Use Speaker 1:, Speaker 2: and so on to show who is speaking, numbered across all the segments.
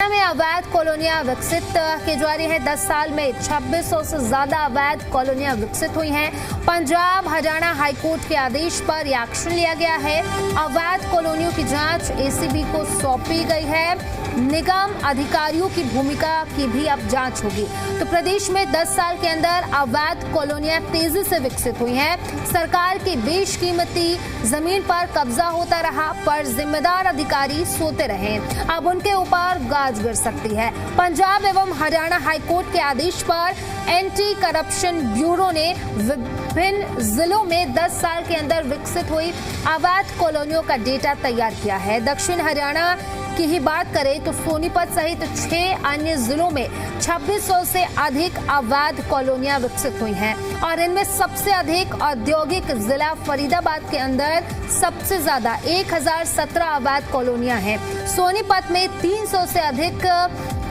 Speaker 1: हरियाणा में अवैध कॉलोनियां विकसित की जा रही है। 10 साल में 2600 से ज्यादा अवैध कॉलोनियां विकसित हुई हैं। पंजाब हरियाणा हाईकोर्ट के आदेश पर यह एक्शन लिया गया है। अवैध कॉलोनियों की जांच एसीबी को सौंपी गई है। निगम अधिकारियों की भूमिका की भी अब जांच होगी। तो प्रदेश में 10 साल के अंदर अवैध कॉलोनियां तेजी से विकसित हुई हैं। सरकार की बेशकीमती जमीन पर कब्जा होता रहा, पर जिम्मेदार अधिकारी सोते रहे। अब उनके ऊपर गाज गिर सकती है। पंजाब एवं हरियाणा हाईकोर्ट के आदेश पर एंटी करप्शन ब्यूरो ने विभिन्न जिलों में 10 साल के अंदर विकसित हुई अवैध कॉलोनियों का डेटा तैयार किया है। दक्षिण हरियाणा की ही बात करें तो सोनीपत सहित 6 अन्य जिलों में 2600 से अधिक अवैध कॉलोनियां विकसित हुई हैं और इनमें सबसे अधिक औद्योगिक जिला फरीदाबाद के अंदर सबसे ज्यादा 1017 अवैध कॉलोनियां हैं। सोनीपत में 300 से अधिक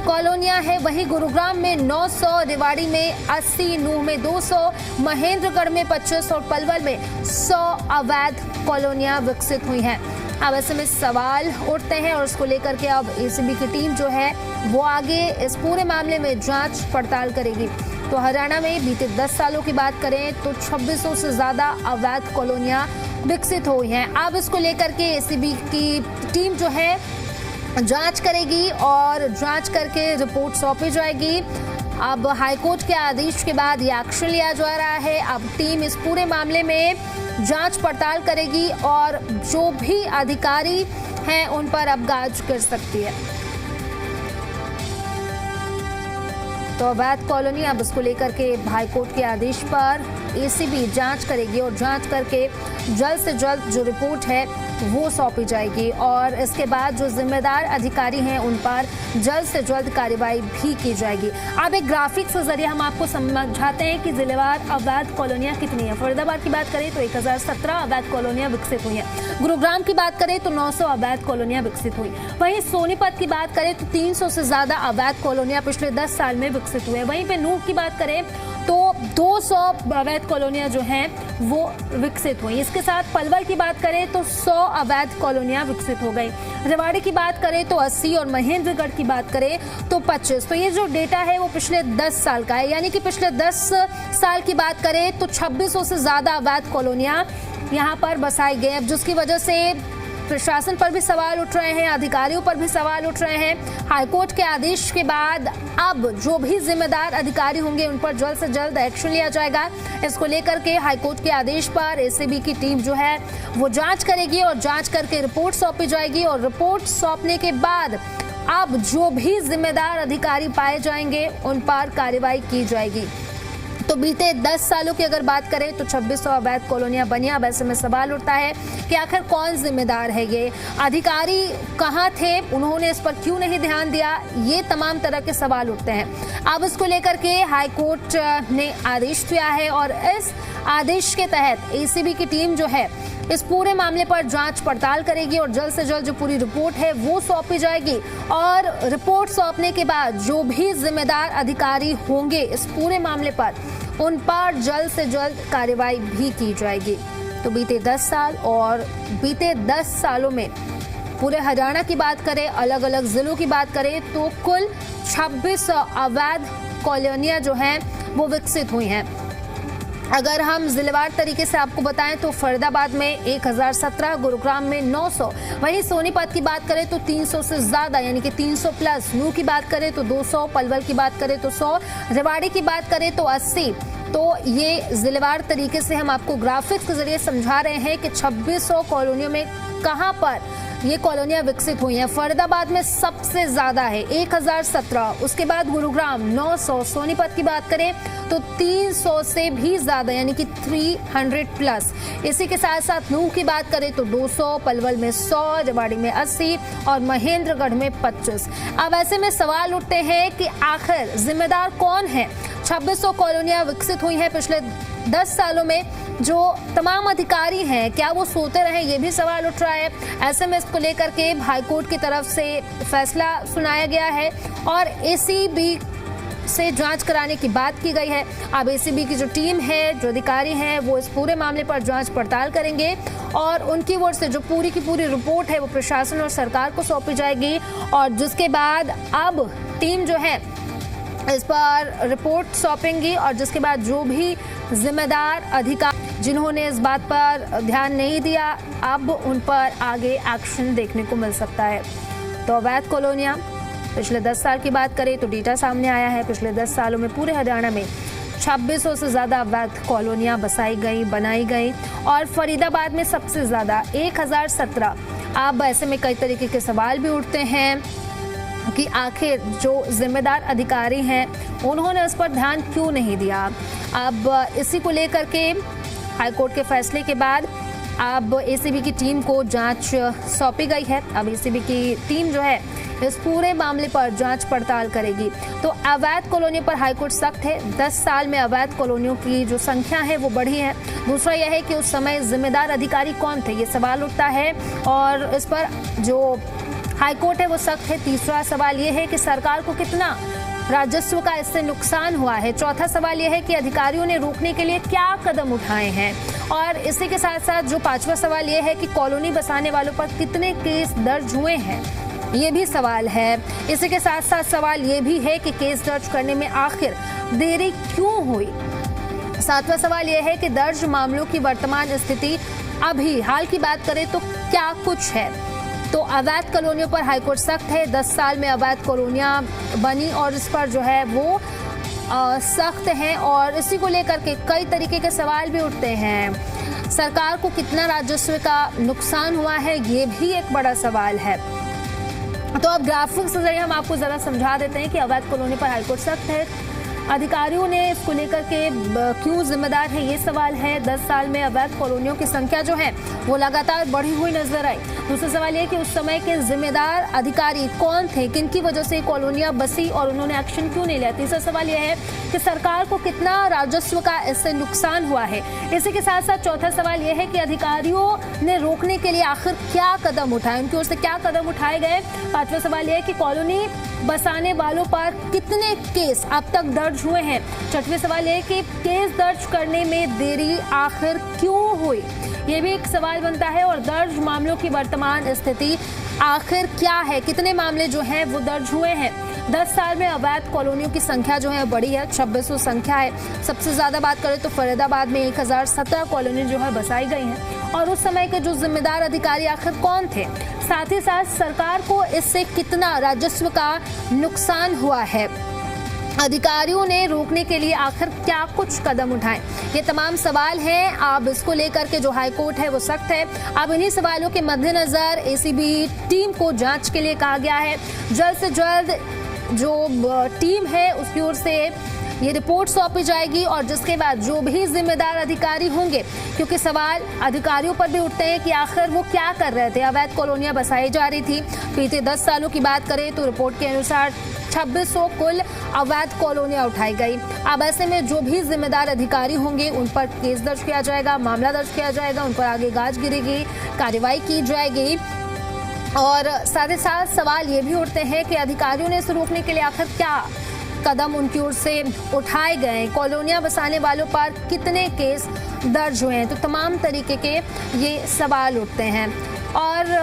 Speaker 1: कॉलोनियां हैं। वहीं गुरुग्राम में 900, रेवाड़ी में 80, नूह में 200, महेंद्रगढ़ में 25 और पलवल में 100 अवैध कॉलोनियां विकसित हुई हैं। अब ऐसे में सवाल उठते हैं और इसको लेकर के अब एसीबी की टीम जो है वो आगे इस पूरे मामले में जांच पड़ताल करेगी। तो हरियाणा में बीते 10 सालों की बात करें तो 2600 से ज्यादा अवैध कॉलोनियां विकसित हुई हैं। अब इसको लेकर के एसीबी की टीम जो है जांच करेगी और जांच करके रिपोर्ट सौंपी जाएगी। अब हाईकोर्ट के आदेश के बाद ये एक्शन लिया जा रहा है। अब टीम इस पूरे मामले में जांच पड़ताल करेगी और जो भी अधिकारी हैं उन पर अब गाज गिर सकती है। तो अवैध कॉलोनी अब इसको लेकर के हाईकोर्ट के आदेश पर एसीबी जांच करेगी और जांच करके जल्द से जल्द जो रिपोर्ट है वो सौंपी जाएगी और इसके बाद जो जिम्मेदार अधिकारी हैं उन पर जल्द से जल्द कार्रवाई भी की जाएगी। अब एक ग्राफिक्स के जरिए हम आपको समझाते हैं कि जिलेवार अवैध कॉलोनियां कितनी हैं। फरीदाबाद की बात करें तो 1017 अवैध कॉलोनियां विकसित हुई हैं। गुरुग्राम की बात करें तो 900 अवैध कॉलोनियां विकसित हुई। वहीं सोनीपत की बात करें तो 300 से ज्यादा अवैध कॉलोनियां पिछले 10 साल में विकसित हुए। वहीं पे नूह की बात करें तो 200 अवैध कॉलोनियां जो हैं वो विकसित हुई। इसके साथ पलवल की बात करें तो 100 अवैध कॉलोनियां विकसित हो गई। रेवाड़ी की बात करें तो 80 और महेंद्रगढ़ की बात करें तो 25। तो ये जो डेटा है वो पिछले 10 साल का है, यानी कि पिछले 10 साल की बात करें तो 2600 से ज्यादा अवैध कॉलोनियां यहाँ पर बसाई गई। अब जिसकी वजह से प्रशासन पर भी सवाल उठ रहे हैं, अधिकारियों पर भी सवाल उठ रहे हैं। हाईकोर्ट के आदेश के बाद अब जो भी जिम्मेदार अधिकारी होंगे उन पर जल्द से जल्द एक्शन लिया जाएगा। इसको लेकर के हाईकोर्ट के आदेश पर एसीबी की टीम जो है वो जांच करेगी और जांच करके रिपोर्ट सौंपी जाएगी और रिपोर्ट सौंपने के बाद अब जो भी जिम्मेदार अधिकारी पाए जाएंगे उन पर कार्रवाई की जाएगी। तो बीते 10 सालों की अगर बात करें तो 2600 अवैध कॉलोनियां बनी। अब ऐसे में सवाल उठता है कि आखिर कौन जिम्मेदार है, ये अधिकारी कहां थे, उन्होंने इस पर क्यों नहीं ध्यान दिया, ये तमाम तरह के सवाल उठते हैं। अब इसको लेकर के हाईकोर्ट ने आदेश दिया है और इस आदेश के तहत एसीबी की टीम जो है इस पूरे मामले पर जांच पड़ताल करेगी और जल्द से जल्द जो पूरी रिपोर्ट है वो सौंपी जाएगी और रिपोर्ट सौंपने के बाद जो भी जिम्मेदार अधिकारी होंगे इस पूरे मामले पर उन पर जल्द से जल्द कार्रवाई भी की जाएगी। तो बीते 10 साल और बीते 10 सालों में पूरे हरियाणा की बात करें, अलग अलग जिलों की बात करें तो कुल 2600 अवैध कॉलोनियां जो हैं वो विकसित हुई हैं। अगर हम जिलेवार तरीके से आपको बताएं तो फरीदाबाद में 1017, गुरुग्राम में 900, वहीं सोनीपत की बात करें तो 300 से ज्यादा यानी कि 300 प्लस, नूह की बात करें तो 200, पलवल की बात करें तो 100, रेवाड़ी की बात करें तो 80। तो ये जिलेवार तरीके से हम आपको ग्राफिक्स के जरिए समझा रहे हैं कि 2600 कॉलोनियों में कहां पर ये कॉलोनियां विकसित हुई हैं। फरीदाबाद में सबसे ज्यादा है 1017, उसके बाद गुरुग्राम 900, सोनीपत की बात करें तो 300 से भी ज्यादा यानी कि 300 प्लस। इसी के साथ साथ नूह की बात करें तो 200, पलवल में 100, रेवाड़ी में 80 और महेंद्रगढ़ में 25। अब ऐसे में सवाल उठते हैं कि आखिर जिम्मेदार कौन है। 2600 कॉलोनियां विकसित हुई हैं पिछले 10 सालों में, जो तमाम अधिकारी हैं क्या वो सोते रहे, ये भी सवाल उठ रहा है। ऐसे में इसको लेकर के हाईकोर्ट की तरफ से फैसला सुनाया गया है और एसीबी से जांच कराने की बात की गई है। अब एसीबी की जो टीम है, जो अधिकारी हैं, वो इस पूरे मामले पर जांच पड़ताल करेंगे और उनकी ओर से जो पूरी की पूरी रिपोर्ट है वो प्रशासन और सरकार को सौंपी जाएगी और जिसके बाद अब टीम जो है इस पर रिपोर्ट सौंपेंगी और जिसके बाद जो भी जिम्मेदार अधिकारी जिन्होंने इस बात पर ध्यान नहीं दिया, अब उन पर आगे एक्शन देखने को मिल सकता है। तो अवैध कॉलोनियां पिछले 10 साल की बात करें तो डेटा सामने आया है, पिछले 10 सालों में पूरे हरियाणा में 2600 से ज्यादा अवैध कॉलोनियां बसाई गई, बनाई गई और फरीदाबाद में सबसे ज्यादा 1017। अब ऐसे में कई तरीके के सवाल भी उठते हैं कि आखिर जो जिम्मेदार अधिकारी हैं उन्होंने इस पर ध्यान क्यों नहीं दिया। अब इसी को लेकर के हाईकोर्ट के फैसले के बाद अब एसीबी की टीम को जांच सौंपी गई है। अब एसीबी की टीम जो है इस पूरे मामले पर जांच पड़ताल करेगी। तो अवैध कॉलोनी पर हाईकोर्ट सख्त है। 10 साल में अवैध कॉलोनियों की जो संख्या है वो बढ़ी है। दूसरा यह है कि उस समय जिम्मेदार अधिकारी कौन थे, ये सवाल उठता है और इस पर जो हाईकोर्ट है वो सख्त है। तीसरा सवाल ये है कि सरकार को कितना राजस्व का इससे नुकसान हुआ है। चौथा सवाल यह है कि अधिकारियों ने रोकने के लिए क्या कदम उठाए हैं और इसी के साथ साथ जो पांचवा सवाल यह है कि कॉलोनी बसाने वालों पर कितने केस दर्ज हुए हैं, ये भी सवाल है। इसी के साथ साथ सवाल ये भी है कि केस दर्ज करने में आखिर देरी क्यों हुई। सातवां सवाल यह है कि दर्ज मामलों की वर्तमान स्थिति अभी हाल की बात करें तो क्या कुछ है। तो अवैध कॉलोनियों पर हाईकोर्ट सख्त है। 10 साल में अवैध कॉलोनियां बनी और इस पर जो है वो सख्त हैं और इसी को लेकर के कई तरीके के सवाल भी उठते हैं। सरकार को कितना राजस्व का नुकसान हुआ है, ये भी एक बड़ा सवाल है। तो अब ग्राफिक्स से जरिए हम आपको जरा समझा देते हैं कि अवैध कॉलोनी पर हाईकोर्ट सख्त है। अधिकारियों ने इसको लेकर के क्यों जिम्मेदार है, ये सवाल है। 10 साल में अवैध कॉलोनियों की संख्या जो है वो लगातार बढ़ी हुई नजर आई। दूसरा सवाल ये कि उस समय के जिम्मेदार अधिकारी कौन थे, किनकी वजह से कॉलोनियां बसी और उन्होंने एक्शन क्यों नहीं लिया। तीसरा सवाल यह है कि सरकार को कितना राजस्व का इससे नुकसान हुआ है। इसी के साथ साथ चौथा सवाल यह है कि अधिकारियों ने रोकने के लिए आखिर क्या कदम उठाए, उनकी ओर से क्या कदम उठाए गए। पांचवा सवाल यह है कि कॉलोनी बसाने वालों पर कितने केस अब तक दर्ज हुए हैं। छठवें सवाल यह कि केस दर्ज करने में देरी आखिर क्यों हुई, ये भी एक सवाल बनता है। और दर्ज मामलों की वर्तमान स्थिति आखिर क्या है, कितने मामले जो हैं वो दर्ज हुए हैं। 10 साल में अवैध कॉलोनियों की संख्या जो है बढ़ी है, 2600 संख्या है। सबसे ज्यादा बात करें तो फरीदाबाद में 1017 कॉलोनी जो है बसाई गई हैं और उस समय के जो जिम्मेदार अधिकारी आखिर कौन थे, साथ ही साथ सरकार को इससे कितना राजस्व का नुकसान हुआ है, अधिकारियों ने रोकने के लिए आखिर क्या कुछ कदम उठाए, ये तमाम सवाल हैं। अब इसको लेकर के जो हाईकोर्ट है वो सख्त है। अब इन्हीं सवालों के मद्देनजर एसीबी टीम को जांच के लिए कहा गया है। जल्द से जल्द जो टीम है उसकी ओर से ये रिपोर्ट सौंपी जाएगी और जिसके बाद जो भी जिम्मेदार अधिकारी होंगे, क्योंकि सवाल अधिकारियों पर भी उठते हैं कि आखिर वो क्या कर रहे थे। अवैध कॉलोनियां बसाई जा रही थी। बीते 10 सालों की बात करें तो रिपोर्ट के अनुसार 2600 कुल अवैध कॉलोनियां उठाई गई। अब ऐसे में जो भी जिम्मेदार अधिकारी होंगे उन पर केस दर्ज किया जाएगा, मामला दर्ज किया जाएगा, उन पर आगे गाज गिरेगी, कार्रवाई की जाएगी। और साथ ही साथ सवाल ये भी उठते हैं कि अधिकारियों ने इसे रोकने के लिए आखिर क्या कदम उनकी ओर से उठाए गए, कॉलोनियां बसाने वालों पर कितने केस दर्ज हुए हैं। तो तमाम तरीके के ये सवाल उठते हैं और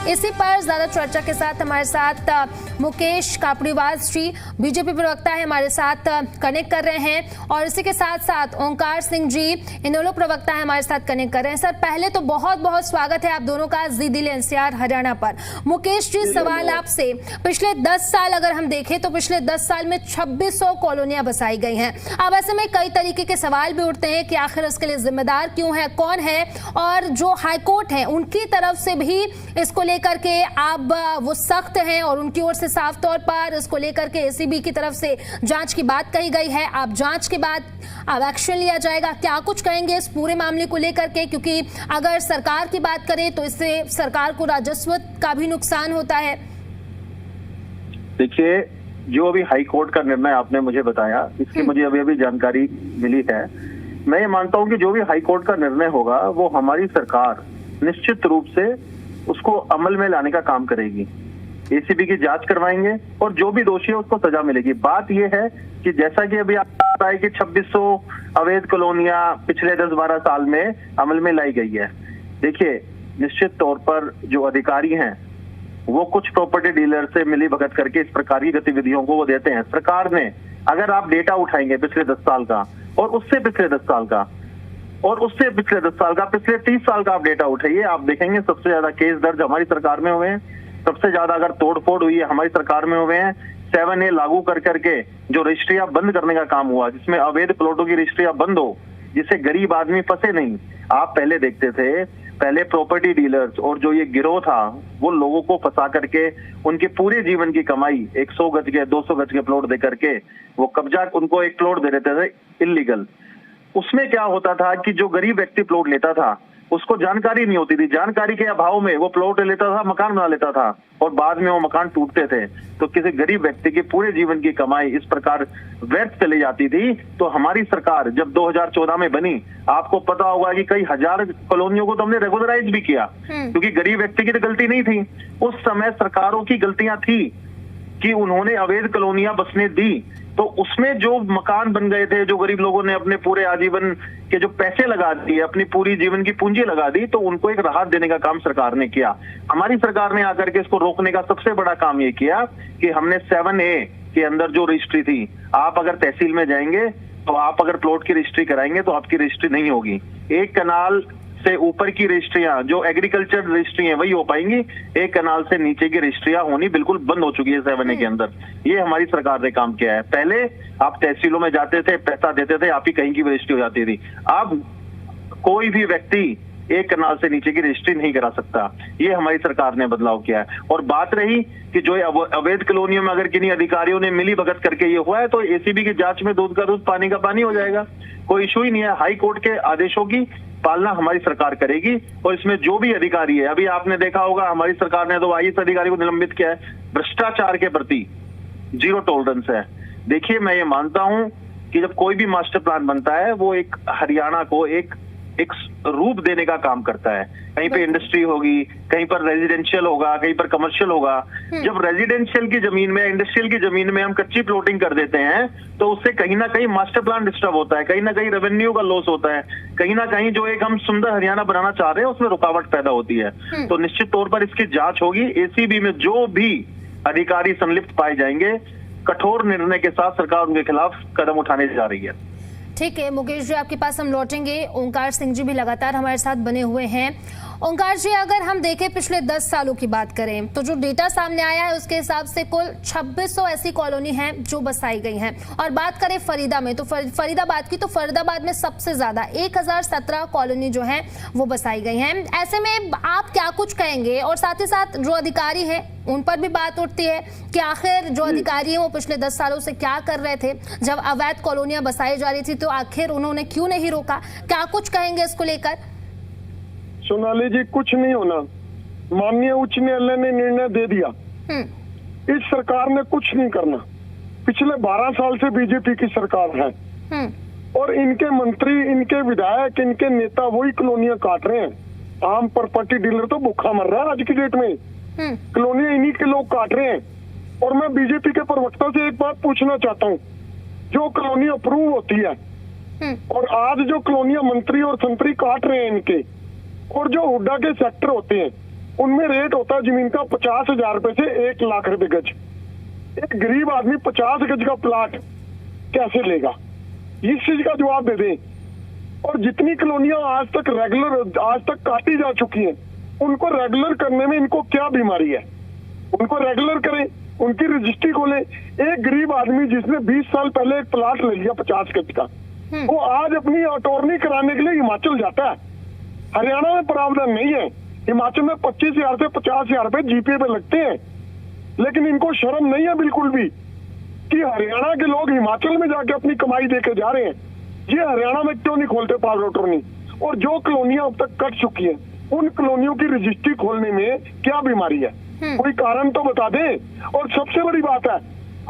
Speaker 1: इसी पर ज्यादा चर्चा के साथ हमारे साथ मुकेश कापड़ीवाल जी बीजेपी प्रवक्ता है, हमारे साथ कनेक्ट कर रहे हैं और इसी के साथ साथ ओंकार सिंह जी इनेलो प्रवक्ता है, हमारे साथ कनेक्ट कर रहे हैं। सर पहले तो बहुत बहुत स्वागत है आप दोनों का जी दिल एनसीआर हरियाणा पर। मुकेश जी सवाल आपसे, पिछले 10 साल अगर हम देखें तो पिछले 10 साल में 2600 कॉलोनियां बसाई गई हैं। अब ऐसे में कई तरीके के सवाल भी उठते हैं कि आखिर इसके लिए जिम्मेदार क्यों है, कौन है, और जो हाईकोर्ट है उनकी तरफ से भी इसको लेकर के अब वो सख्त हैं और उनकी ओर से साफ तौर पर इसको लेकर के एसीबी की तरफ से जांच की बात कही गई है। अब जांच के बाद अब एक्शन लिया जाएगा, क्या कुछ कहेंगे इस पूरे मामले को लेकर के, क्योंकि अगर सरकार की बात करें तो इससे सरकार को राजस्व का भी नुकसान होता है।
Speaker 2: देखिए, जो अभी हाई कोर्ट का निर्णय आपने मुझे बताया, इसकी मुझे अभी अभी जानकारी मिली है। मैं ये मानता हूं कि जो भी हाई कोर्ट का निर्णय होगा वो हमारी सरकार निश्चित रूप से उसको अमल में लाने का काम करेगी। एसीबी की जांच करवाएंगे और जो भी दोषी है उसको सजा मिलेगी। बात यह है कि जैसा कि अभी आपको पता है कि 2600 अवैध कॉलोनियां पिछले 10-12 साल में अमल में लाई गई है। देखिए, निश्चित तौर पर जो अधिकारी हैं वो कुछ प्रॉपर्टी डीलर से मिली भगत करके इस प्रकार की गतिविधियों को वो देते हैं। सरकार ने, अगर आप डेटा उठाएंगे पिछले 10 साल का और उससे पिछले 10 साल का और उससे पिछले 10 साल का, पिछले 30 साल का आप डेटा उठाइए, आप देखेंगे सबसे ज्यादा केस दर्ज हमारी सरकार में हुए हैं। सबसे ज्यादा अगर तोड़फोड़ हुई है हमारी सरकार में हुए हैं। 7A लागू कर करके जो रजिस्ट्रियां बंद करने का काम हुआ, जिसमें अवैध प्लॉटों की रजिस्ट्रियां बंद हो, जिससे गरीब आदमी फंसे नहीं। आप पहले देखते थे, पहले प्रॉपर्टी डीलर्स और जो ये गिरोह था वो लोगों को फंसा करके उनके पूरे जीवन की कमाई 100 गज के 200 गज के प्लॉट दे करके वो कब्जा, उनको एक प्लॉट दे देते थे इलीगल। उसमें क्या होता था कि जो गरीब व्यक्ति प्लॉट लेता था उसको जानकारी नहीं होती थी, जानकारी के अभाव में वो प्लॉट लेता था, मकान बना लेता था और बाद में वो मकान टूटते थे। तो किसी गरीब व्यक्ति की पूरे जीवन की कमाई इस प्रकार व्यर्थ चली जाती थी। तो हमारी सरकार जब 2014 में बनी, आपको पता होगा कि कई हजार कॉलोनियों को तो हमने रेगुलराइज भी किया, क्योंकि गरीब व्यक्ति की तो गलती नहीं थी। उस समय सरकारों की गलतियां थी कि उन्होंने अवैध कॉलोनियां बसने दी, तो उसमें जो मकान बन गए थे, जो गरीब लोगों ने अपने पूरे आजीवन के जो पैसे लगा दिए, अपनी पूरी जीवन की पूंजी लगा दी, तो उनको एक राहत देने का काम सरकार ने किया। हमारी सरकार ने आकर के इसको रोकने का सबसे बड़ा काम ये किया कि हमने 7A के अंदर जो रजिस्ट्री थी, आप अगर तहसील में जाएंगे तो आप अगर प्लॉट की रजिस्ट्री कराएंगे तो आपकी रजिस्ट्री नहीं होगी। एक कनाल से ऊपर की रजिस्ट्रियां जो एग्रीकल्चर रजिस्ट्री हैं वही हो पाएंगी, एक कनाल से नीचे की रजिस्ट्रियां होनी बिल्कुल बंद हो चुकी है 7A के अंदर। ये हमारी सरकार ने काम किया है। पहले आप तहसीलों में जाते थे, पैसा देते थे, आप ही कहीं की भी रजिस्ट्री हो जाती थी। अब कोई भी व्यक्ति एक कनाल से नीचे की रजिस्ट्री नहीं करा सकता। ये हमारी सरकार ने बदलाव किया है। और बात रही कि जो अवैध कॉलोनियों में अगर किन्हीं अधिकारियों ने मिली भगत करके ये हुआ है, तो एसीबी की जांच में दूध का दूध पानी का पानी हो जाएगा, कोई इशू ही नहीं है। हाई कोर्ट के आदेशों की पालना हमारी सरकार करेगी और इसमें जो भी अधिकारी है, अभी आपने देखा होगा हमारी सरकार ने तो IAS अधिकारी को निलंबित किया है। भ्रष्टाचार के प्रति 0 टॉलरेंस है। देखिए, मैं ये मानता हूं कि जब कोई भी मास्टर प्लान बनता है वो एक हरियाणा को एक रूप देने का काम करता है। कहीं पे इंडस्ट्री होगी, कहीं पर रेजिडेंशियल होगा, कहीं पर कमर्शियल होगा। जब रेजिडेंशियल की जमीन में, इंडस्ट्रियल की जमीन में हम कच्ची प्लॉटिंग कर देते हैं तो उससे कहीं ना कहीं मास्टर प्लान डिस्टर्ब होता है, कहीं ना कहीं रेवेन्यू का लॉस होता है, कहीं ना कहीं जो एक हम सुंदर हरियाणा बनाना चाह रहे हैं उसमें रुकावट पैदा होती है। तो निश्चित तौर पर इसकी जांच होगी। एसीबी में जो भी अधिकारी संलिप्त पाए जाएंगे, कठोर निर्णय के साथ सरकार उनके खिलाफ कदम उठाने जा रही है।
Speaker 1: ठीक है मुकेश जी, आपके पास हम लौटेंगे। ओंकार सिंह जी भी लगातार हमारे साथ बने हुए हैं। ओंकार जी, अगर हम देखें पिछले 10 सालों की बात करें तो जो डेटा सामने आया है उसके हिसाब से कुल 2600 ऐसी कॉलोनी हैं जो बसाई गई हैं। और बात करें फरीदा में तो फरीदाबाद की, तो फरीदाबाद में सबसे ज्यादा 1017 कॉलोनी जो है वो बसाई गई हैं। ऐसे में आप क्या कुछ कहेंगे? और साथ ही साथ जो अधिकारी हैं उन पर भी बात उठती है कि आखिर जो अधिकारी हैं वो पिछले 10 सालों से क्या कर रहे थे? जब अवैध कॉलोनियां बसाई जा रही थी तो आखिर उन्होंने क्यों नहीं रोका? क्या कुछ कहेंगे इसको लेकर?
Speaker 3: सोनाली जी, कुछ नहीं होना। माननीय उच्च न्यायालय ने निर्णय दे दिया, इस सरकार ने कुछ नहीं करना। पिछले 12 साल से बीजेपी की सरकार है और इनके मंत्री, इनके विधायक, इनके नेता वही कॉलोनियां काट रहे हैं। आम प्रॉपर्टी डीलर तो भूखा मर रहा है आज की डेट में। कॉलोनियां इन्हीं के लोग काट रहे हैं। और मैं बीजेपी के प्रवक्ता से एक बात पूछना चाहता हूँ, जो कॉलोनी अप्रूव होती है और आज जो कॉलोनियां मंत्री और संतरी काट रहे हैं इनके, और जो हुड्डा के सेक्टर होते हैं उनमें रेट होता है जमीन का 50,000 रुपए से 1 लाख रुपए गज। एक गरीब आदमी 50 गज का प्लाट कैसे लेगा? इस चीज का जवाब दे दें। और जितनी कॉलोनियां आज तक काटी जा चुकी हैं, उनको रेगुलर करने में इनको क्या बीमारी है? उनको रेगुलर करें, उनकी रजिस्ट्री खोलें। एक गरीब आदमी जिसने 20 साल पहले एक प्लाट ले लिया 50 गज का, वो आज अपनी अटॉर्नी कराने के लिए हिमाचल जाता है। हरियाणा में प्रावधान नहीं है। हिमाचल में 25,000 से 50,000 रुपए जीपे पे लगते हैं, लेकिन इनको शर्म नहीं है बिल्कुल भी कि हरियाणा के लोग हिमाचल में जाके अपनी कमाई देके जा रहे हैं। ये हरियाणा में क्यों नहीं खोलते पावर अटॉर्नी? और जो कॉलोनियां अब तक कट चुकी हैं, उन कॉलोनियों की रजिस्ट्री खोलने में क्या बीमारी है? कोई कारण तो बता दें। और सबसे बड़ी बात है,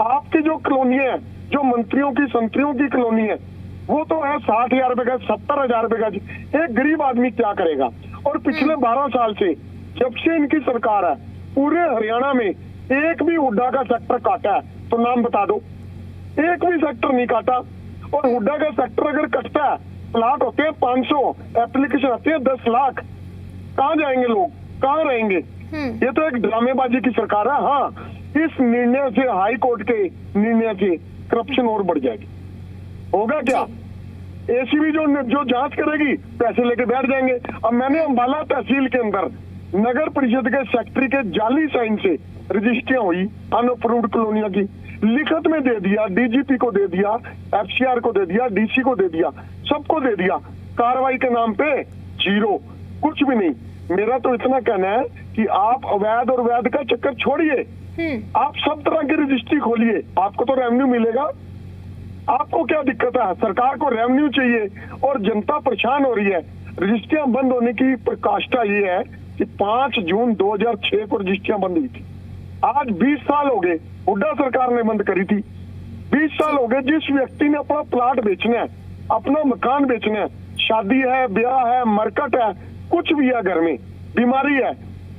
Speaker 3: आपकी जो कॉलोनी है, जो मंत्रियों की संतरियों की कॉलोनी है, वो तो है 60,000 रुपए गज, 70,000 रुपए गज। एक गरीब आदमी क्या करेगा? और पिछले 12 साल से जब से इनकी सरकार है, पूरे हरियाणा में एक भी हुड्डा का सेक्टर काटा है तो नाम बता दो, एक भी सेक्टर नहीं काटा। और हुड्डा का सेक्टर अगर कटता है, प्लाट होते हैं 500, एप्लीकेशन आती है 10 लाख, कहाँ जाएंगे लोग, कहाँ रहेंगे? ये तो एक ड्रामेबाजी की सरकार है। हाँ, इस निर्णय से, हाई कोर्ट के निर्णय से करप्शन और बढ़ जाएगी। होगा क्या? एसीबी जो जांच करेगी, पैसे लेके बैठ जाएंगे। अब मैंने अंबाला तहसील के अंदर नगर परिषद के सेक्रेटरी के जाली साइन से रजिस्ट्रियां हुई अनअप्रूव्ड कॉलोनियों की, लिखित में दे दिया, डीजीपी को दे दिया, एफसीआर को दे दिया, डीसी को दे दिया, सबको दे दिया। कार्रवाई के नाम पे जीरो, कुछ भी नहीं। मेरा तो इतना कहना है कि आप अवैध और वैध का चक्कर छोड़िए, आप सब तरह की रजिस्ट्री खोलिए, आपको तो रेवेन्यू मिलेगा। आपको क्या दिक्कत है? सरकार को रेवेन्यू चाहिए और जनता परेशान हो रही है। रजिस्ट्रियां बंद होने की प्रकाष्ठा ये है कि 5 जून 2006 को रजिस्ट्रियां बंद हुई थी। आज 20 साल हो गए, हुड्डा सरकार ने बंद करी थी। 20 साल हो गए। जिस व्यक्ति ने अपना प्लाट बेचना है, अपना मकान बेचना है, शादी है, ब्याह है, मरकट है, कुछ भी है, घर में बीमारी है,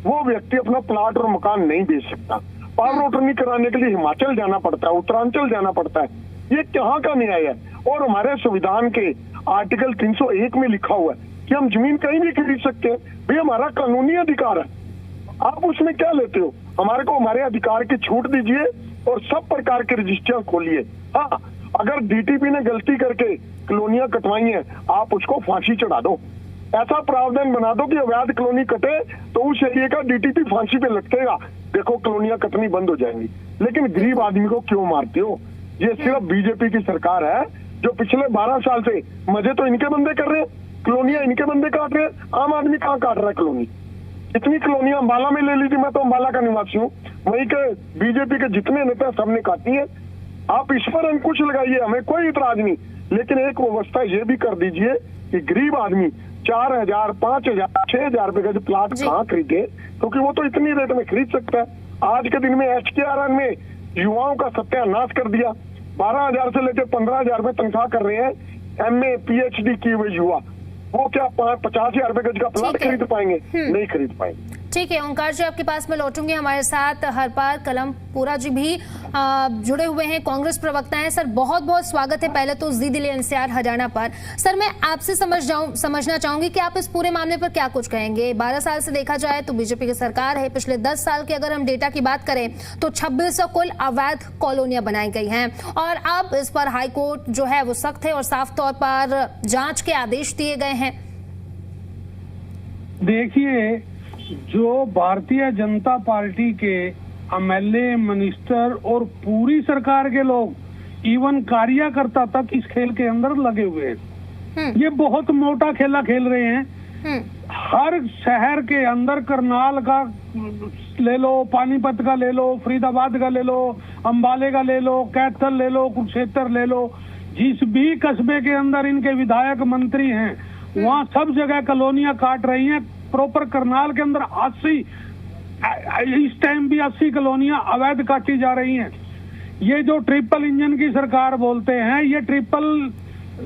Speaker 3: वो व्यक्ति अपना प्लाट और मकान नहीं बेच सकता। पावर ऑटर्नी कराने के लिए हिमाचल जाना पड़ता है, उत्तरांचल जाना पड़ता है। ये कहाँ का न्याय है? और हमारे संविधान के आर्टिकल 301 में लिखा हुआ है कि हम जमीन कहीं भी खरीद सकते हैं। भाई हमारा कानूनी अधिकार है, आप उसमें क्या लेते हो? हमारे को हमारे अधिकार की छूट दीजिए और सब प्रकार की रजिस्ट्रियां खोलिए। हाँ, अगर डीटीपी ने गलती करके कॉलोनियां कटवाई हैं, आप उसको फांसी चढ़ा दो। ऐसा प्रावधान बना दो कि अवैध कॉलोनी कटे तो उस एरिया का डीटीपी फांसी पे लटकेगा। देखो कॉलोनियां कटनी बंद हो जाएंगी। लेकिन गरीब आदमी को क्यों मारते हो? ये सिर्फ बीजेपी की सरकार है जो पिछले 12 साल से मजे तो इनके बंदे कर रहे हैं, कॉलोनियां इनके बंदे काट रहे हैं। आम आदमी कहाँ काट रहा है कॉलोनी? इतनी कॉलोनियां अंबाला में ले लीजिए, मैं तो अंबाला का निवासी हूँ, वहीं के बीजेपी के जितने नेता सबने काटी है। आप इस पर अंकुश लगाइए, हमें कोई इतराज नहीं, लेकिन एक व्यवस्था ये भी कर दीजिए कि गरीब आदमी 4000, 5000, 6000 रुपए का जो प्लाट कहाँ खरीदे, क्योंकि वो तो इतनी रेट में खरीद सकता है। आज के दिन में HKRN में युवाओं का सत्यानाश कर दिया। 12,000 से लेकर 15,000 रुपए तनख्वाह कर रहे हैं MA PhD किए हुए युवा। वो क्या 50,000 रुपए गज का प्लाट खरीद पाएंगे? नहीं खरीद पाएंगे।
Speaker 1: ठीक है ओंकार जी, आपके पास मैं लौटूंगी। हमारे साथ हरपाल कलमपुरा जी भी जुड़े हुए हैं, कांग्रेस प्रवक्ता हैं। सर बहुत बहुत स्वागत है पहले तो जी दिल्ली NCR हरियाणा पर। सर मैं आपसे समझना चाहूंगी कि आप इस पूरे मामले पर क्या कुछ कहेंगे। 12 साल से देखा जाए तो बीजेपी की सरकार है। पिछले 10 साल के अगर हम डेटा की बात करें तो 2600 कुल अवैध कॉलोनियां बनाई गई हैं और अब इस पर हाई कोर्ट जो है वो सख्त है और साफ तौर पर जांच के आदेश दिए गए हैं।
Speaker 4: देखिए, जो भारतीय जनता पार्टी के MLA, मिनिस्टर और पूरी सरकार के लोग, इवन कार्यकर्ता तक इस खेल के अंदर लगे हुए हैं। ये बहुत मोटा खेला खेल रहे हैं। हर शहर के अंदर करनाल का ले लो, पानीपत का ले लो, फरीदाबाद का ले लो, अंबाले का ले लो, कैथल ले लो, कुरुक्षेत्र ले लो, जिस भी कस्बे के अंदर इनके विधायक मंत्री हैं वहाँ सब जगह कॉलोनियां काट रही हैं। प्रॉपर करनाल के अंदर 80, इस टाइम भी 80 कॉलोनियां अवैध काटी जा रही हैं। ये जो ट्रिपल इंजन की सरकार बोलते हैं, ये ट्रिपल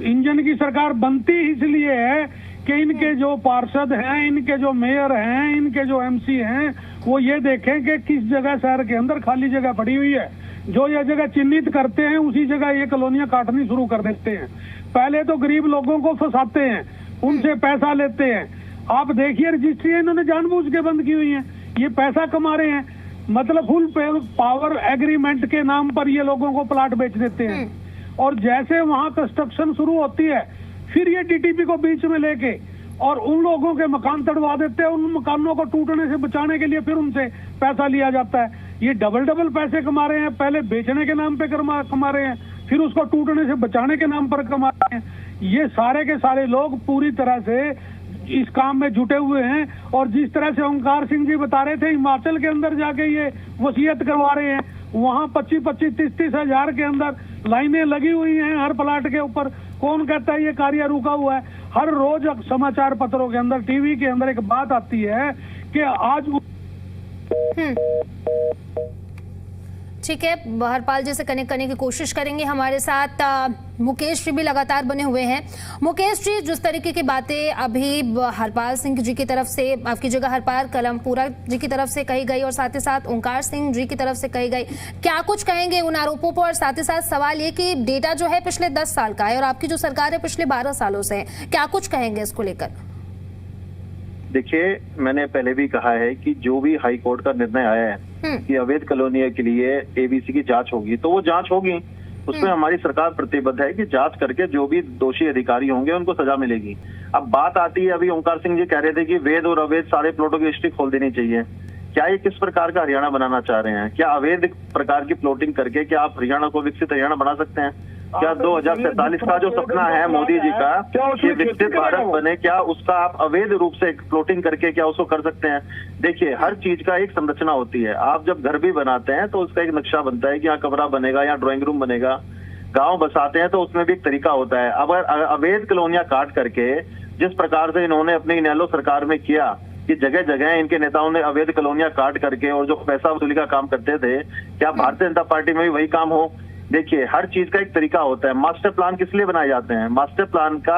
Speaker 4: इंजन की सरकार बनती इसलिए है कि इनके जो पार्षद हैं, इनके जो मेयर हैं, इनके जो MC हैं, वो ये देखें कि किस जगह शहर के अंदर खाली जगह पड़ी हुई है। जो ये जगह चिन्हित करते हैं उसी जगह ये कॉलोनियां काटनी शुरू कर देते हैं। पहले तो गरीब लोगों को फंसाते हैं, उनसे पैसा लेते हैं। आप देखिए रजिस्ट्री इन्होंने जानबूझ के बंद की हुई है, ये पैसा कमा रहे हैं। मतलब फुल पावर एग्रीमेंट के नाम पर ये लोगों को प्लाट बेच देते हैं और जैसे वहां कंस्ट्रक्शन शुरू होती है फिर ये DTP को बीच में लेके और उन लोगों के मकान तोड़वा देते हैं। उन मकानों को टूटने से बचाने के लिए फिर उनसे पैसा लिया जाता है। ये डबल पैसे कमा रहे हैं। पहले बेचने के नाम पे कमा रहे हैं, फिर उसको टूटने से बचाने के नाम पर कमा रहे हैं। ये सारे के सारे लोग पूरी तरह से इस काम में जुटे हुए हैं। और जिस तरह से ओंकार सिंह जी बता रहे थे, हिमाचल के अंदर जाके ये वसीयत करवा रहे हैं, वहाँ 25-25, 30-30 हजार के अंदर लाइनें लगी हुई हैं हर प्लाट के ऊपर। कौन कहता है ये कार्य रुका हुआ है? हर रोज समाचार पत्रों के अंदर, TV के अंदर एक बात आती है कि आज
Speaker 1: ठीक है, हरपाल जी से कनेक्ट करने की कोशिश करेंगे। हमारे साथ मुकेश जी भी लगातार बने हुए हैं। मुकेश जी, जिस तरीके की बातें अभी हरपाल सिंह जी की तरफ से, आपकी जगह हरपाल कलमपुरा जी की तरफ से कही गई और साथ ही साथ ओंकार सिंह जी की तरफ से कही गई, क्या कुछ कहेंगे उन आरोपों पर? और साथ ही साथ सवाल ये कि डेटा जो है पिछले 10 साल का है और आपकी जो सरकार है पिछले 12 सालों से है, क्या कुछ कहेंगे इसको लेकर?
Speaker 2: देखिए, मैंने पहले भी कहा है कि जो भी हाई कोर्ट का निर्णय आया है कि अवैध कॉलोनियों के लिए एबीसी की जांच होगी, तो वो जांच होगी। उसमें हमारी सरकार प्रतिबद्ध है कि जांच करके जो भी दोषी अधिकारी होंगे उनको सजा मिलेगी। अब बात आती है, अभी ओंकार सिंह जी कह रहे थे कि वैध और अवैध सारे प्लॉटों की हिस्ट्री खोल देनी चाहिए। क्या ये किस प्रकार का हरियाणा बनाना चाह रहे हैं? क्या अवैध प्रकार की प्लॉटिंग करके क्या आप हरियाणा को विकसित हरियाणा बना सकते हैं? क्या 2047 का जो सपना है मोदी जी का कि विकसित भारत बने, क्या उसका आप अवैध रूप से प्लॉटिंग करके क्या उसको कर सकते हैं? देखिए, हर चीज का एक संरचना होती है। आप जब घर भी बनाते हैं तो उसका एक नक्शा बनता है कि यहाँ कमरा बनेगा, यहाँ ड्राइंग रूम बनेगा। गांव बसाते हैं तो उसमें भी एक तरीका होता है। अगर अवैध कॉलोनियां काट करके जिस प्रकार से इन्होंने अपनी इनेलो सरकार में किया कि जगह जगह इनके नेताओं ने अवैध कॉलोनियां काट करके और जो पैसा वसूली का काम करते थे, क्या भारतीय जनता पार्टी में भी वही काम हो? देखिए, हर चीज का एक तरीका होता है। मास्टर प्लान किस लिए बनाए जाते हैं? मास्टर प्लान का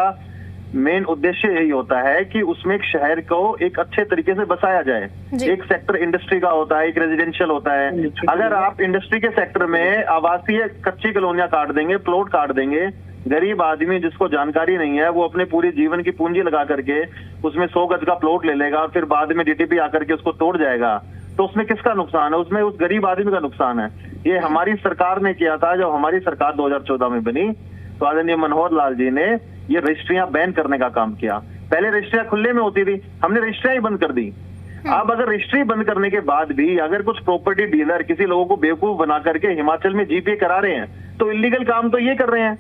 Speaker 2: मेन उद्देश्य यही होता है कि उसमें एक शहर को एक अच्छे तरीके से बसाया जाए। एक सेक्टर इंडस्ट्री का होता है, एक रेजिडेंशियल होता है। अगर आप इंडस्ट्री के सेक्टर में आवासीय कच्ची कॉलोनियां काट देंगे, प्लॉट काट देंगे, गरीब आदमी जिसको जानकारी नहीं है वो अपने पूरी जीवन की पूंजी लगा करके उसमें 100 गज का प्लॉट ले लेगा और फिर बाद में डीटीपी आकर के उसको तोड़ जाएगा, तो उसमें किसका नुकसान है? उसमें उस गरीब आदमी का नुकसान है। ये हमारी सरकार ने किया था। जब हमारी सरकार 2014 में बनी तो आदरणीय मनोहर लाल जी ने ये रजिस्ट्रियां बैन करने का काम किया। पहले रजिस्ट्रियां खुले में होती थी, हमने रजिस्ट्रियां ही बंद कर दी। अब अगर रजिस्ट्री बंद करने के बाद भी अगर कुछ प्रॉपर्टी डीलर किसी लोगों को बेवकूफ बना करके हिमाचल में जीपीए करा रहे हैं तो इलीगल काम तो ये कर रहे हैं।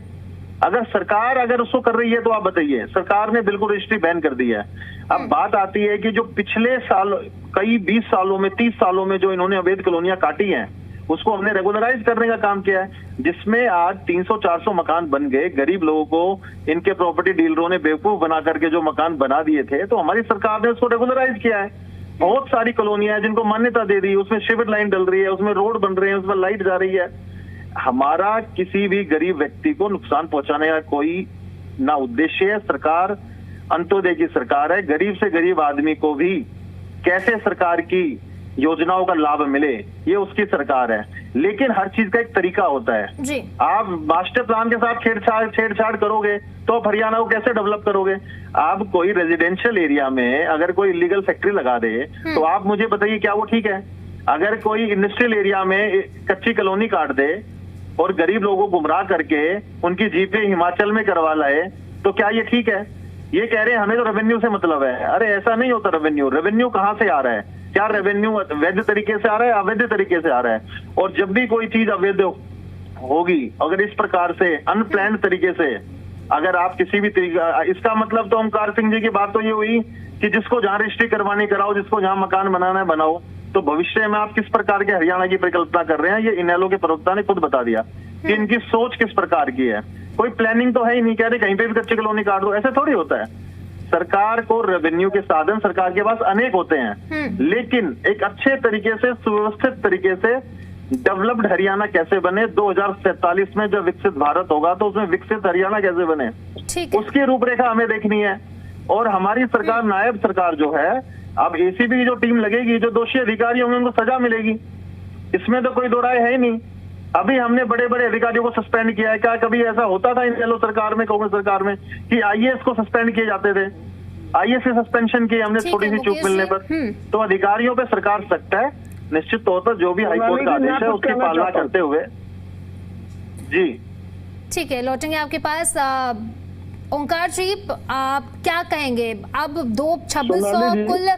Speaker 2: अगर सरकार अगर उसको कर रही है तो आप बताइए, सरकार ने बिल्कुल रजिस्ट्री बैन कर दी है। अब बात आती है कि जो पिछले साल कई 20 सालों में 30 सालों में जो इन्होंने अवैध कॉलोनियां काटी हैं उसको हमने रेगुलराइज करने का काम किया है, जिसमें आज 300-400 मकान बन गए। गरीब लोगों को इनके प्रॉपर्टी डीलरों ने बेवकूफ बना करके जो मकान बना दिए थे, तो हमारी सरकार ने उसको रेगुलराइज किया है। बहुत सारी कॉलोनियां जिनको मान्यता दे दी, उसमें शिविर लाइन डल रही है, उसमें रोड बन रहे हैं, उसमें लाइट जा रही है। हमारा किसी भी गरीब व्यक्ति को नुकसान पहुंचाने का कोई ना उद्देश्य है। सरकार अंत्योदय की सरकार है। गरीब से गरीब आदमी को भी कैसे सरकार की योजनाओं का लाभ मिले, ये उसकी सरकार है। लेकिन हर चीज का एक तरीका होता है
Speaker 1: जी।
Speaker 2: आप मास्टर प्लान के साथ छेड़छाड़ करोगे तो आप हरियाणा को कैसे डेवलप करोगे? आप कोई रेजिडेंशियल एरिया में अगर कोई इलीगल फैक्ट्री लगा दे तो आप मुझे बताइए क्या वो ठीक है? अगर कोई इंडस्ट्रियल एरिया में कच्ची कॉलोनी काट दे और गरीब लोगों को गुमराह करके उनकी जीपे हिमाचल में करवा लाए तो क्या ये ठीक है? ये कह रहे हैं हमें तो रेवेन्यू से मतलब है। अरे ऐसा नहीं होता। रेवेन्यू कहाँ से आ रहा है? क्या रेवेन्यू वैध तरीके से आ रहा है, अवैध तरीके से आ रहा है? और जब भी कोई चीज अवैध होगी, अगर इस प्रकार से अनप्लान्ड तरीके से अगर आप किसी भी तरीका, इसका मतलब तो ओंकार सिंह जी की बात तो ये हुई कि जिसको जहां रजिस्ट्री करवानी कराओ, जिसको जहां मकान बनाना है बनाओ। तो भविष्य में आप किस प्रकार के हरियाणा की परिकल्पना कर रहे हैं, ये इनेलो के प्रवक्ता ने खुद बता दिया कि इनकी सोच किस प्रकार की है। कोई प्लानिंग तो है ही नहीं। कह रहे कहीं पे भी कच्ची कॉलोनी काट दो, ऐसे थोड़ी होता है। सरकार को रेवेन्यू के साधन सरकार के पास अनेक होते हैं, लेकिन एक अच्छे तरीके से सुव्यवस्थित तरीके से डेवलप्ड हरियाणा कैसे बने, 2047 में जब विकसित भारत होगा तो उसमें विकसित हरियाणा कैसे बने, उसकी रूपरेखा हमें देखनी है। और हमारी सरकार, नायब सरकार जो है, अब एसीबी की जो टीम लगेगी, जो दोषी अधिकारी होंगे उनको सजा मिलेगी, इसमें तो कोई दो राय है ही नहीं। अभी हमने बड़े बड़े अधिकारियों को सस्पेंड किया है। क्या कभी ऐसा होता था इनेलो सरकार में, कांग्रेस सरकार में, कि आईएएस को सस्पेंड किए जाते थे? आईएएस से सस्पेंशन किए हमने थोड़ी सी चूक मिलने पर। तो अधिकारियों पे सरकार सख्त है। निश्चित तौर पर जो भी हाईकोर्ट का आदेश है उसकी पालना करते हुए। जी
Speaker 1: ठीक है, लौटेंगे आपके पास। ओंकार जी, आप क्या कहेंगे? अब 2600 कुल,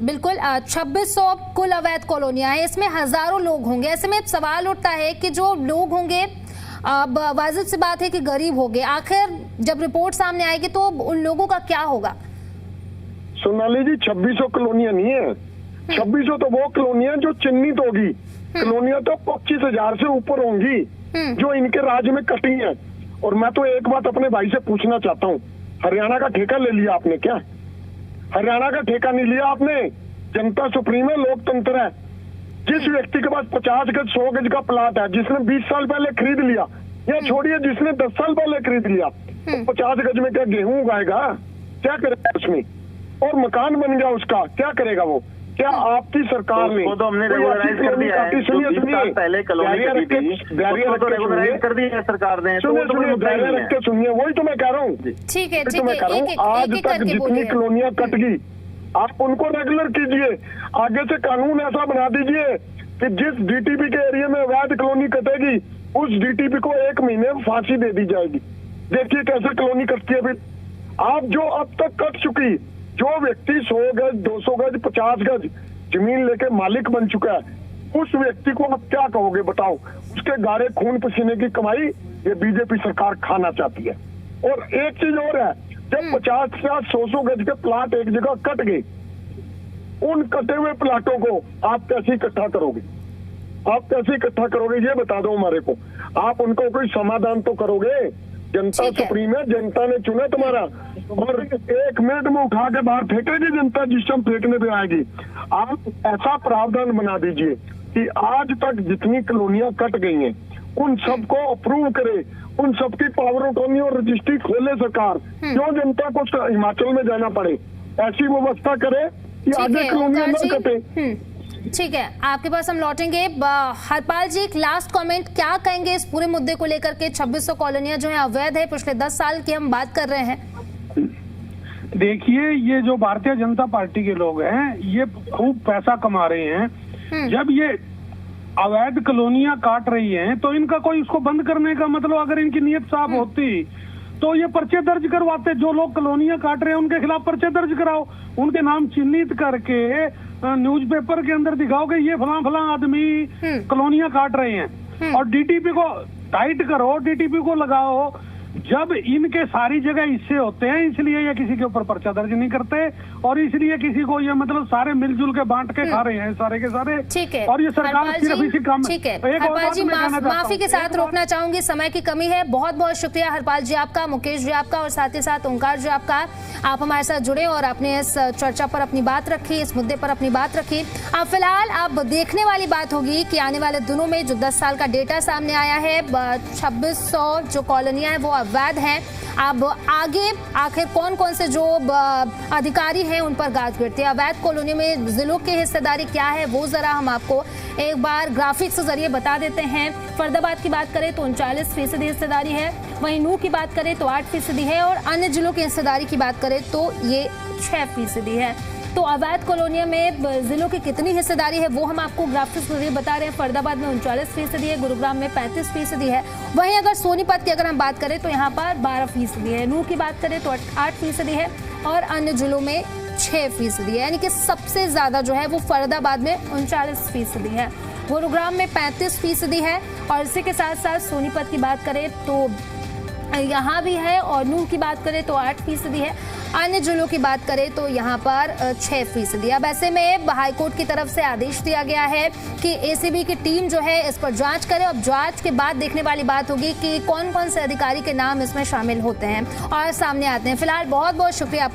Speaker 1: बिल्कुल 2600 कुल अवैध कॉलोनियां हैं, इसमें हजारों लोग होंगे। ऐसे में सवाल उठता है कि जो लोग होंगे, अब वाजिब सी बात है कि गरीब होंगे, आखिर जब रिपोर्ट सामने आएगी तो उन लोगों का क्या होगा?
Speaker 3: सोनाली जी, 2600 कॉलोनियां नहीं है। 2600 तो वो कॉलोनियां जो चिन्हित होगी। कॉलोनियां तो 25,000 से ऊपर होंगी जो इनके राज्य में कटी हैं। और मैं तो एक बात अपने भाई से पूछना चाहता हूँ, हरियाणा का ठेका ले लिया आपने क्या? हरियाणा का ठेका नहीं लिया आपने। जनता सुप्रीम है, लोकतंत्र है। जिस व्यक्ति के पास 50 गज 100 गज का प्लाट है, जिसने 20 साल पहले खरीद लिया, या छोड़िए जिसने 10 साल पहले खरीद लिया, तो 50 गज में क्या गेहूं उगाएगा? क्या करेगा उसमें? और मकान बन गया उसका, क्या करेगा वो? क्या आपकी सरकार ने
Speaker 2: वो तो हमने रेगुलराइज कर दिया है, जो 20 साल पहले कॉलोनी कटी थी, उसको तो रेगुलराइज कर दिया है सरकार ने।
Speaker 3: सुनिए दायरे रख के सुनिए, वही तो मैं कह रहा हूँ।
Speaker 1: ठीक है,
Speaker 3: तो मैं कह रहा हूँ, आज तक जितनी कॉलोनियां कट गई, आप उनको रेगुलर कीजिए। आगे से कानून ऐसा बना दीजिए कि जिस डीटीपी के एरिया में अवैध कॉलोनी कटेगी, उस डीटीपी को 1 महीने में फांसी दे दी जाएगी। देखिए कैसे कॉलोनी कटती है। फिर आप जो अब तक कट चुकी, जो व्यक्ति 100 गज 200 गज 50 गज जमीन लेके मालिक बन चुका है, उस व्यक्ति को आप क्या कहोगे बताओ? उसके गाढ़े खून पसीने की कमाई ये बीजेपी सरकार खाना चाहती है। और एक चीज और है, जब 50 या 100 गज के प्लाट एक जगह कट गए, उन कटे हुए प्लाटों को आप कैसे इकट्ठा करोगे? आप कैसे इकट्ठा करोगे ये बता दो हमारे को। आप उनको कोई समाधान तो करोगे? जनता सुप्रीम है, जनता ने चुना तुम्हारा, और 1 मिनट में उठा के बाहर फेंकेगी जनता, जिस टाइम फेंकने पे आएगी। आप ऐसा प्रावधान बना दीजिए कि आज तक जितनी कॉलोनियां कट गई हैं, उन सबको अप्रूव करे, उन सबकी पावर ऑटर्नी और रजिस्ट्री खोले सरकार। क्यों जनता को हिमाचल में जाना पड़े? ऐसी व्यवस्था करे कि आगे कॉलोनियां न कटे।
Speaker 1: ठीक है, आपके पास हम लौटेंगे। हरपाल जी, एक लास्ट कमेंट क्या कहेंगे इस पूरे मुद्दे को लेकर के? 2600 कॉलोनियां जो है अवैध है, पिछले 10 साल की हम बात कर रहे हैं।
Speaker 4: देखिए, ये जो भारतीय जनता पार्टी के लोग हैं, ये खूब पैसा कमा रहे हैं। जब ये अवैध कॉलोनियां काट रही हैं, तो इनका कोई उसको बंद करने का मतलब, अगर इनकी नीयत साफ होती तो ये पर्चे दर्ज करवाते। जो लोग कॉलोनियां काट रहे हैं उनके खिलाफ पर्चे दर्ज कराओ, उनके नाम चिन्हित करके न्यूज़पेपर के अंदर दिखाओ कि ये फलां आदमी कॉलोनियां काट रहे हैं, और डीटीपी को टाइट करो, डीटीपी को लगाओ। जब इनके सारी जगह हिस्से होते हैं, इसलिए ये किसी के ऊपर पर्चा दर्ज नहीं करते, और इसलिए किसी को ये मतलब सारे मिलजुल के बांट के खा रहे हैं सारे के सारे।
Speaker 1: ठीक है,
Speaker 4: और ये सरकार सिर्फ इसी काम में।
Speaker 1: ठीक है हरपाल जी, माफी के साथ रोकना चाहूंगी, समय की कमी है। बहुत बहुत शुक्रिया हरपाल जी आपका, मुकेश जी आपका, और साथ ही साथ ओंकार जी आपका। आप हमारे साथ जुड़े और आपने इस चर्चा पर अपनी बात रखी, इस मुद्दे पर अपनी बात रखी। अब फिलहाल अब देखने वाली बात होगी कि आने वाले दिनों में जो 10 साल का डेटा सामने आया है, 2600 जो कॉलोनियां हैं वो अवैध हैं। अब आगे आखिर कौन कौन से जो अधिकारी हैं उन पर गाज गिरती है। अवैध कॉलोनी में जिलों की हिस्सेदारी क्या है वो जरा हम आपको एक बार ग्राफिक्स के जरिए बता देते हैं। फरीदाबाद की बात करें तो 39% हिस्सेदारी है, वहीं नूह की बात करें तो 8% है, और अन्य जिलों की हिस्सेदारी की बात करें तो ये 6% है। तो अवैध कॉलोनियों में जिलों की कितनी हिस्सेदारी है वो हम आपको ग्राफिक्स के जरिए बता रहे हैं। फरीदाबाद में 39% है, गुरुग्राम में 35% है। वहीं अगर सोनीपत की अगर हम बात करें तो यहाँ पर 12% है, नूह की बात करें तो 8% है, और अन्य जिलों में 6% है। यानी कि सबसे ज्यादा जो है वो फरीदाबाद में 39% है, गुरुग्राम में 35% है, और इसी के साथ साथ सोनीपत की बात करें तो यहाँ भी है, और नूह की बात करें तो 8% है। अन्य जिलों की बात करें तो यहाँ पर 6%। अब ऐसे में हाईकोर्ट की तरफ से आदेश दिया गया है कि एसीबी की टीम जो है इस पर जांच करे। अब जांच के बाद देखने वाली बात होगी कि कौन कौन से अधिकारी के नाम इसमें शामिल होते हैं और सामने आते हैं। फिलहाल बहुत बहुत शुक्रिया आपका।